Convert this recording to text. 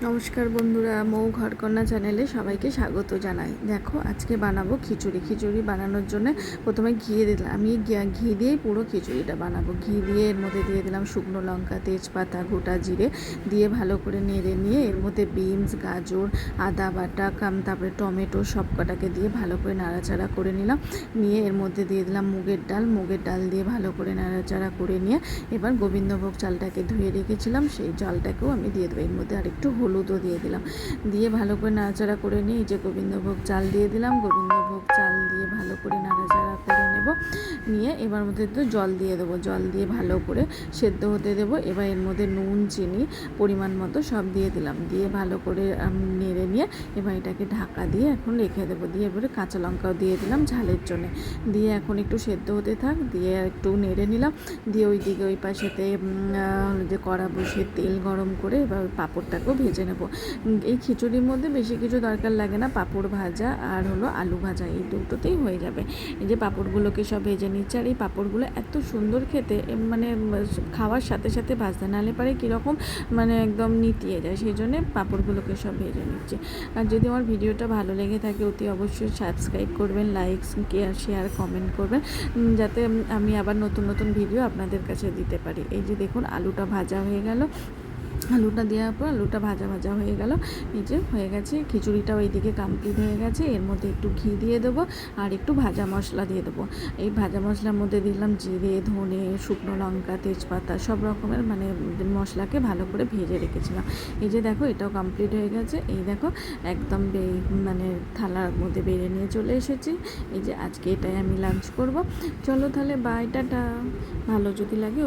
নমস্কার বন্ধুরা, মৌ ঘরকন্যা চ্যানেলে সবাইকে স্বাগত জানাই। দেখো আজকে বানাবো খিচুড়ি বানানোর জন্য প্রথমে ঘি দিলাম। আমি ঘি দিয়েই পুরো খিচুড়িটা বানাবো। ঘি দিয়ে এর মধ্যে দিয়ে দিলাম শুকনো লঙ্কা, তেজপাতা, গোটা জিরে দিয়ে ভালো করে নেড়ে নিয়ে এর মধ্যে বিনস, গাজর, আদা বাটা, তারপরে টমেটো সব কটাকে দিয়ে ভালো করে নাড়াচাড়া করে নিলাম। নিয়ে এর মধ্যে দিয়ে দিলাম মুগের ডাল দিয়ে ভালো করে নাড়াচাড়া করে নিয়ে এবার গোবিন্দভোগ চালটাকে ধুয়ে রেখেছিলাম সেই চালটাকেও আমি দিয়ে দেবো। এর মধ্যে আরেকটু হলুদও দিয়ে দিলাম। দিয়ে ভালো করে নাড়াচাড়া করে নিয়ে এই যে গোবিন্দভোগ চাল দিয়ে দিলাম। গোবিন্দভোগ চাল দিয়ে ভালো করে নাড়াচাড়া করে নেব। নিয়ে এবার মধ্যে একটু জল দিয়ে দেবো। জল দিয়ে ভালো করে সেদ্ধ হতে দেবো। এবার এর মধ্যে নুন, চিনি পরিমাণ মতো সব দিয়ে দিলাম। দিয়ে ভালো করে নেড়ে নিয়ে এবার এটাকে ঢাকা দিয়ে এখন রেখে দেবো। দিয়ে এবারে কাঁচা লঙ্কাও দিয়ে দিলাম ঝালের জন্য। দিয়ে এখন একটু সেদ্ধ হতে থাক। দিয়ে একটু নেড়ে নিলাম। দিয়ে ওই দিকে ওই পাশেতে যে কড়া বসিয়ে তেল গরম করে এবার পাঁপড়টাকেও ভেজে নেব। এই খিচুড়ির মধ্যে বেশি কিছু দরকার লাগে না, পাঁপড় ভাজা আর হলো আলু ভাজা, এই দুটোতেই হয়ে যাবে। এই যে পাঁপড়গুলোকে সব ভেজে নিচ্ছে। আর এই পাঁপড়গুলো এত সুন্দর খেতে, মানে খাওয়ার সাথে সাথে ভাজতে নাহলে পারে কীরকম মানে একদম নিতিয়ে যায়, সেই জন্যে পাঁপড়গুলোকে সব ভেজে নিচ্ছে। আর যদি আমার ভিডিওটা ভালো লেগে থাকে অতি অবশ্যই সাবস্ক্রাইব করবেন, লাইক, শেয়ার, কমেন্ট করবেন, যাতে আমি আবার নতুন নতুন ভিডিও আপনাদের কাছে দিতে পারি। এই যে দেখুন আলুটা ভাজা হয়ে গেল। আলুটা দেওয়ার পর আলুটা ভাজা হয়ে গেল। এই যে হয়ে গেছে খিচুড়িটাও এইদিকে কমপ্লিট হয়ে গেছে। এর মধ্যে একটু ঘি দিয়ে দেবো আর একটু ভাজা মশলা দিয়ে দেবো। এই ভাজা মশলার মধ্যে দিলাম জিরে, ধনে, শুকনো লঙ্কা, তেজপাতা সব রকমের মানে মশলাকে ভালো করে ভেজে রেখেছিলাম। এই যে দেখো এটাও কমপ্লিট হয়ে গেছে। এই দেখো একদম মানে থালার মধ্যে বেড়ে নিয়ে চলে এসেছি। এই যে আজকে এটাই আমি লাঞ্চ করব। চলো তাহলে বাই, টাটা। ভালো যদি লাগে